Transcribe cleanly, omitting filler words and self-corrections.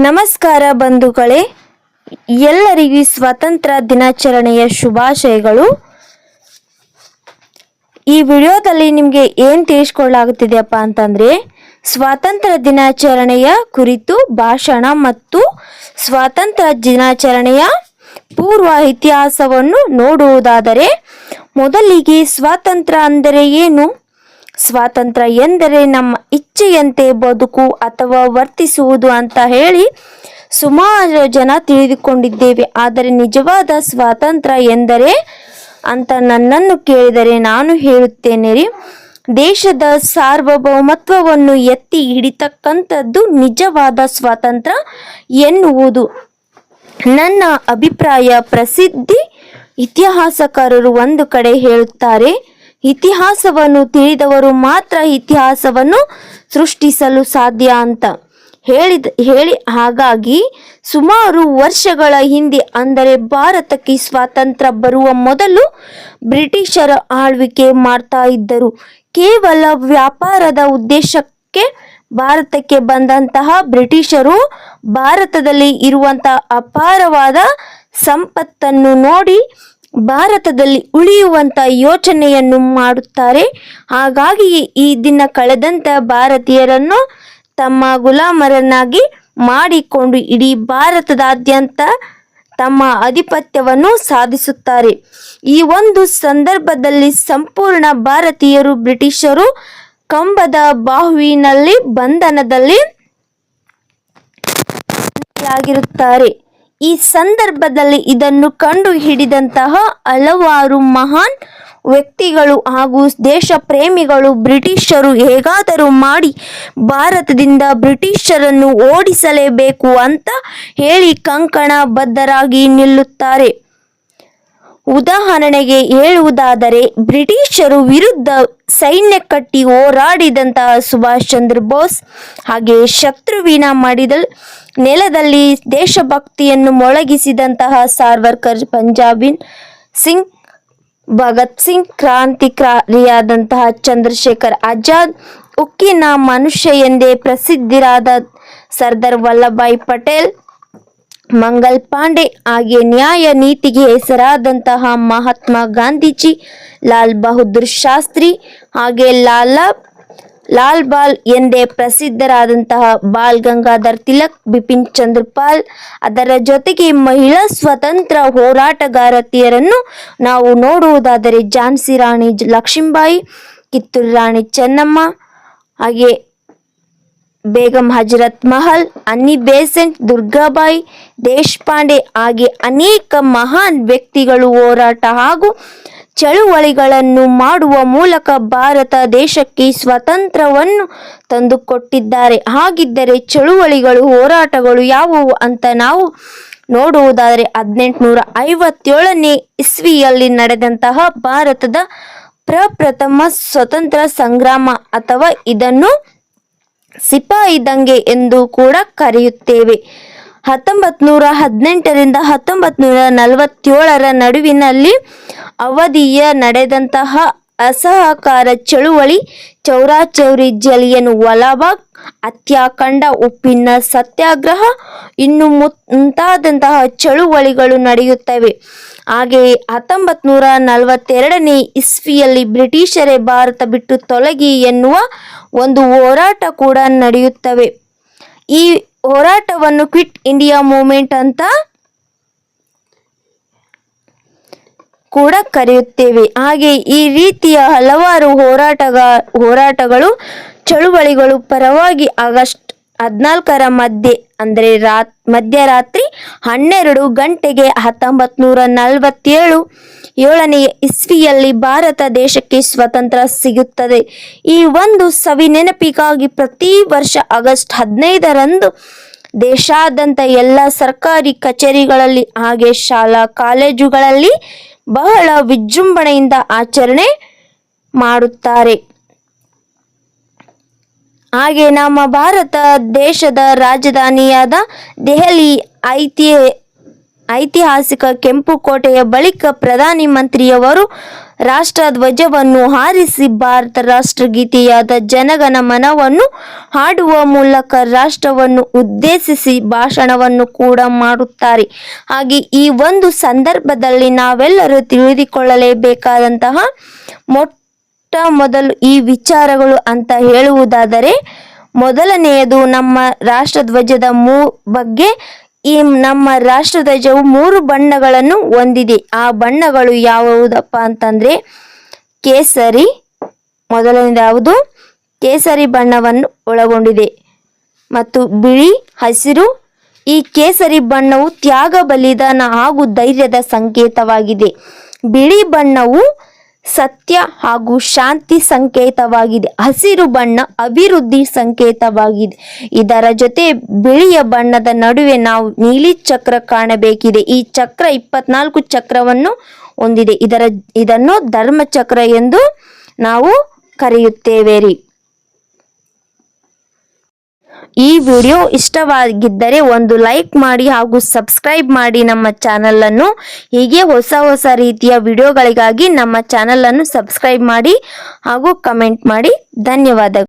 ನಮಸ್ಕಾರ ಬಂಧುಗಳೇ, ಎಲ್ಲರಿಗೂ ಸ್ವಾತಂತ್ರ್ಯ ದಿನಾಚರಣೆಯ ಶುಭಾಶಯಗಳು. ಈ ವಿಡಿಯೋದಲ್ಲಿ ನಿಮಗೆ ಏನು ತಿಳಿಸ್ಕೊಳ್ಳಾಗುತ್ತಿದೆಯಪ್ಪ ಅಂತಂದರೆ, ಸ್ವಾತಂತ್ರ್ಯ ದಿನಾಚರಣೆಯ ಕುರಿತು ಭಾಷಣ ಮತ್ತು ಸ್ವಾತಂತ್ರ್ಯ ದಿನಾಚರಣೆಯ ಪೂರ್ವ ಇತಿಹಾಸವನ್ನು ನೋಡುವುದಾದರೆ, ಮೊದಲಿಗೆ ಸ್ವಾತಂತ್ರ್ಯ ಅಂದರೆ ಏನು? ಸ್ವಾತಂತ್ರ್ಯ ಎಂದರೆ ನಮ್ಮ ಇಚ್ಛೆಯಂತೆ ಬದುಕು ಅಥವಾ ವರ್ತಿಸುವುದು ಅಂತ ಹೇಳಿ ಸುಮಾರು ಜನ ತಿಳಿದುಕೊಂಡಿದ್ದೇವೆ. ಆದರೆ ನಿಜವಾದ ಸ್ವಾತಂತ್ರ್ಯ ಎಂದರೆ ಅಂತ ನನ್ನನ್ನು ಕೇಳಿದರೆ ನಾನು ಹೇಳುತ್ತೇನೆ ರೀ, ದೇಶದ ಸಾರ್ವಭೌಮತ್ವವನ್ನು ಎತ್ತಿ ಹಿಡಿತಕ್ಕಂಥದ್ದು ನಿಜವಾದ ಸ್ವಾತಂತ್ರ್ಯ ಎನ್ನುವುದು ನನ್ನ ಅಭಿಪ್ರಾಯ. ಪ್ರಸಿದ್ಧ ಇತಿಹಾಸಕಾರರು ಒಂದು ಕಡೆ ಹೇಳುತ್ತಾರೆ, ಇತಿಹಾಸವನ್ನು ತಿಳಿದವರು ಮಾತ್ರ ಇತಿಹಾಸವನ್ನು ಸೃಷ್ಟಿಸಲು ಸಾಧ್ಯ ಅಂತ ಹೇಳಿ ಹಾಗಾಗಿ ಸುಮಾರು ವರ್ಷಗಳ ಹಿಂದೆ, ಅಂದರೆ ಭಾರತಕ್ಕೆ ಸ್ವಾತಂತ್ರ್ಯ ಬರುವ ಮೊದಲು ಬ್ರಿಟಿಷರ ಆಳ್ವಿಕೆ ಮಾಡ್ತಾ ಇದ್ದರು. ಕೇವಲ ವ್ಯಾಪಾರದ ಉದ್ದೇಶಕ್ಕೆ ಭಾರತಕ್ಕೆ ಬಂದಂತಹ ಬ್ರಿಟಿಷರು ಭಾರತದಲ್ಲಿ ಇರುವಂತಹ ಅಪಾರವಾದ ಸಂಪತ್ತನ್ನು ನೋಡಿ ಭಾರತದಲ್ಲಿ ಉಳಿಯುವಂತ ಯೋಚನೆಯನ್ನು ಮಾಡುತ್ತಾರೆ. ಹಾಗಾಗಿ ಈ ದಿನ ಕಳೆದಂತ ಭಾರತೀಯರನ್ನು ತಮ್ಮ ಗುಲಾಮರನ್ನಾಗಿ ಮಾಡಿಕೊಂಡು ಇಡೀ ಭಾರತದಾದ್ಯಂತ ತಮ್ಮ ಆಧಿಪತ್ಯವನ್ನು ಸಾಧಿಸುತ್ತಾರೆ. ಈ ಒಂದು ಸಂದರ್ಭದಲ್ಲಿ ಸಂಪೂರ್ಣ ಭಾರತೀಯರು ಬ್ರಿಟಿಷರು ಕಂಬದ ಬಾಹುವಿನಲ್ಲಿ ಬಂಧನದಲ್ಲಿ ಆಗಿರುತ್ತಾರೆ. ಈ ಸಂದರ್ಭದಲ್ಲಿ ಇದನ್ನು ಕಂಡು ಹಿಡಿದಂತಹ ಹಲವಾರು ಮಹಾನ್ ವ್ಯಕ್ತಿಗಳು ಹಾಗೂ ದೇಶ ಪ್ರೇಮಿಗಳು ಬ್ರಿಟಿಷರು ಹೇಗಾದರೂ ಮಾಡಿ ಭಾರತದಿಂದ ಬ್ರಿಟಿಷರನ್ನು ಓಡಿಸಲೇಬೇಕು ಅಂತ ಹೇಳಿ ಕಂಕಣ ಬದ್ಧರಾಗಿ ನಿಲ್ಲುತ್ತಾರೆ. ಉದಾಹರಣೆಗೆ ಹೇಳುವುದಾದರೆ, ಬ್ರಿಟಿಷರು ವಿರುದ್ಧ ಸೈನ್ಯ ಕಟ್ಟಿ ಹೋರಾಡಿದಂತಹ ಸುಭಾಷ್ ಚಂದ್ರ ಬೋಸ್, ಹಾಗೆ ಶತ್ರುವಿನ ಮಡಿದ ನೆಲದಲ್ಲಿ ದೇಶಭಕ್ತಿಯನ್ನು ಮೊಳಗಿಸಿದಂತಹ ಸಾವರ್ಕರ್, ಪಂಜಾಬಿನ್ ಸಿಂಗ್, ಭಗತ್ ಸಿಂಗ್, ಕ್ರಾಂತಿಕಾರಿಯಾದಂತಹ ಚಂದ್ರಶೇಖರ್ ಆಜಾದ್, ಉಕ್ಕಿನ ಮನುಷ್ಯ ಎಂದೇ ಪ್ರಸಿದ್ಧರಾದ ಸರ್ದಾರ್ ವಲ್ಲಭಾಯ್ ಪಟೇಲ್, ಮಂಗಲ್ ಪಾಂಡೆ, ಹಾಗೆ ನ್ಯಾಯ ನೀತಿಗೆ ಹೆಸರಾದಂತಹ ಮಹಾತ್ಮ ಗಾಂಧೀಜಿ, ಲಾಲ್ ಬಹದ್ದೂರ್ ಶಾಸ್ತ್ರಿ, ಹಾಗೆ ಲಾಲ್ ಬಾಲ್ ಎಂದೇ ಪ್ರಸಿದ್ಧರಾದಂತಹ ಬಾಲ್ ಗಂಗಾಧರ್ ತಿಲಕ್, ಬಿಪಿನ್ ಚಂದ್ರ ಪಾಲ್, ಅದರ ಜೊತೆಗೆ ಮಹಿಳಾ ಸ್ವಾತಂತ್ರ್ಯ ಹೋರಾಟಗಾರತಿಯರನ್ನು ನಾವು ನೋಡುವುದಾದರೆ ಝಾನ್ಸಿ ರಾಣಿ ಲಕ್ಷ್ಮೀಬಾಯಿ, ಕಿತ್ತೂರು ರಾಣಿ ಚೆನ್ನಮ್ಮ, ಹಾಗೆ ಬೇಗಂ ಹಜರತ್ ಮಹಲ್, ಅನ್ನಿ ಬೆಸೆಂಟ್, ದುರ್ಗಾಬಾಯಿ ದೇಶಪಾಂಡೆ, ಹಾಗೆ ಅನೇಕ ಮಹಾನ್ ವ್ಯಕ್ತಿಗಳು ಹೋರಾಟ ಹಾಗೂ ಚಳುವಳಿಗಳನ್ನು ಮಾಡುವ ಮೂಲಕ ಭಾರತ ದೇಶಕ್ಕೆ ಸ್ವಾತಂತ್ರ್ಯವನ್ನು ತಂದುಕೊಟ್ಟಿದ್ದಾರೆ. ಹಾಗಿದ್ದರೆ ಚಳುವಳಿಗಳು, ಹೋರಾಟಗಳು ಯಾವುವು ಅಂತ ನಾವು ನೋಡುವುದಾದರೆ, 1857ನೇ ಇಸ್ವಿಯಲ್ಲಿ ನಡೆದಂತಹ ಭಾರತದ ಪ್ರಪ್ರಥಮ ಸ್ವತಂತ್ರ ಸಂಗ್ರಾಮ ಅಥವಾ ಇದನ್ನು ಸಿಪಾಯಿ ದಂಗೆ ಎಂದು ಕೂಡ ಕರೆಯುತ್ತೇವೆ. 1918ರಿಂದ 1947ರ ನಡುವಿನಲ್ಲಿ ಅವಧಿಯ ನಡೆದಂತಹ ಅಸಹಕಾರ ಚಳುವಳಿ, ಚೌರಾಚೌರಿ, ಜಲಿಯನ್ ವಾಲಾಬಾಗ್ ಹತ್ಯಾಕಾಂಡ, ಉಪ್ಪಿನ ಸತ್ಯಾಗ್ರಹ, ಇನ್ನು ಮುಂತಾದಂತಹ ಚಳುವಳಿಗಳು ನಡೆಯುತ್ತವೆ. ಹಾಗೆಯೇ 1942ನೇ ಇಸ್ವಿಯಲ್ಲಿ ಬ್ರಿಟಿಷರೇ ಭಾರತ ಬಿಟ್ಟು ತೊಲಗಿ ಎನ್ನುವ ಒಂದು ಹೋರಾಟ ಕೂಡ ನಡೆಯುತ್ತವೆ. ಈ ಹೋರಾಟವನ್ನು ಕ್ವಿಟ್ ಇಂಡಿಯಾ ಮೂವ್ಮೆಂಟ್ ಅಂತ ಕೂಡ ಕರೆಯುತ್ತೇವೆ. ಹಾಗೆ ಈ ರೀತಿಯ ಹಲವಾರು ಹೋರಾಟಗಳು ಚಳುವಳಿಗಳು ಪರವಾಗಿ ಆಗಸ್ಟ್ 14ರ ಅಂದರೆ ಮಧ್ಯರಾತ್ರಿ 12 ಗಂಟೆಗೆ 1947ನೇ ಇಸ್ವಿಯಲ್ಲಿ ಭಾರತ ದೇಶಕ್ಕೆ ಸ್ವಾತಂತ್ರ್ಯ ಸಿಗುತ್ತದೆ. ಈ ಒಂದು ಸವಿ ನೆನಪಿಗಾಗಿ ಪ್ರತಿ ವರ್ಷ ಆಗಸ್ಟ್ 15ರಂದು ದೇಶಾದ್ಯಂತ ಎಲ್ಲ ಸರ್ಕಾರಿ ಕಚೇರಿಗಳಲ್ಲಿ ಹಾಗೆ ಶಾಲಾ ಕಾಲೇಜುಗಳಲ್ಲಿ ಬಹಳ ವಿಜೃಂಭಣೆಯಿಂದ ಆಚರಣೆ ಮಾಡುತ್ತಾರೆ. ಹಾಗೆ ನಮ್ಮ ಭಾರತ ದೇಶದ ರಾಜಧಾನಿಯಾದ ದೆಹಲಿ ಐತಿಹಾಸಿಕ ಕೆಂಪು ಕೋಟೆಯ ಬಳಿಕ ಪ್ರಧಾನಿ ಮಂತ್ರಿಯವರು ರಾಷ್ಟ್ರ ಧ್ವಜವನ್ನು ಹಾರಿಸಿ ಭಾರತ ರಾಷ್ಟ್ರಗೀತೆಯಾದ ಜನಗಣ ಮನವನ್ನು ಹಾಡುವ ಮೂಲಕ ರಾಷ್ಟ್ರವನ್ನು ಉದ್ದೇಶಿಸಿ ಭಾಷಣವನ್ನು ಕೂಡ ಮಾಡುತ್ತಾರೆ. ಹಾಗೆ ಈ ಒಂದು ಸಂದರ್ಭದಲ್ಲಿ ನಾವೆಲ್ಲರೂ ತಿಳಿದುಕೊಳ್ಳಲೇಬೇಕಾದಂತಹ ಮೊದಲು ಈ ವಿಚಾರಗಳು ಅಂತ ಹೇಳುವುದಾದರೆ, ಮೊದಲನೆಯದು ನಮ್ಮ ರಾಷ್ಟ್ರಧ್ವಜದ ಬಗ್ಗೆ. ಈ ನಮ್ಮ ರಾಷ್ಟ್ರಧ್ವಜವು 3 ಬಣ್ಣಗಳನ್ನು ಹೊಂದಿದೆ. ಆ ಬಣ್ಣಗಳು ಯಾವುದಪ್ಪ ಅಂತಂದ್ರೆ ಕೇಸರಿ, ಮೊದಲನೇದು ಯಾವುದು? ಕೇಸರಿ ಬಣ್ಣವನ್ನು ಒಳಗೊಂಡಿದೆ ಮತ್ತು ಬಿಳಿ, ಹಸಿರು. ಈ ಕೇಸರಿ ಬಣ್ಣವು ತ್ಯಾಗ, ಬಲಿದಾನ ಹಾಗೂ ಧೈರ್ಯದ ಸಂಕೇತವಾಗಿದೆ. ಬಿಳಿ ಬಣ್ಣವು ಸತ್ಯ ಹಾಗೂ ಶಾಂತಿ ಸಂಕೇತವಾಗಿದೆ. ಹಸಿರು ಬಣ್ಣ ಅಭಿವೃದ್ಧಿ ಸಂಕೇತವಾಗಿದೆ. ಇದರ ಜೊತೆ ಬಿಳಿಯ ಬಣ್ಣದ ನಡುವೆ ನಾವು ನೀಲಿ ಚಕ್ರ ಕಾಣಬೇಕಿದೆ. ಈ ಚಕ್ರ 24 ಚಕ್ರವನ್ನು ಹೊಂದಿದೆ. ಇದನ್ನು ಧರ್ಮ ಚಕ್ರ ಎಂದು ನಾವು ಕರೆಯುತ್ತೇವೆ ರೀ. ಈ ವಿಡಿಯೋ ಇಷ್ಟವಾಗಿದ್ದರೆ ಒಂದು ಲೈಕ್ ಮಾಡಿ ಹಾಗೂ ಸಬ್ಸ್ಕ್ರೈಬ್ ಮಾಡಿ ನಮ್ಮ ಚಾನಲ್ ಅನ್ನು. ಹೀಗೆ ಹೊಸ ರೀತಿಯ ವಿಡಿಯೋಗಳಿಗಾಗಿ ನಮ್ಮ ಚಾನಲ್ ಅನ್ನು ಸಬ್ಸ್ಕ್ರೈಬ್ ಮಾಡಿ ಹಾಗೂ ಕಮೆಂಟ್ ಮಾಡಿ. ಧನ್ಯವಾದಗಳು.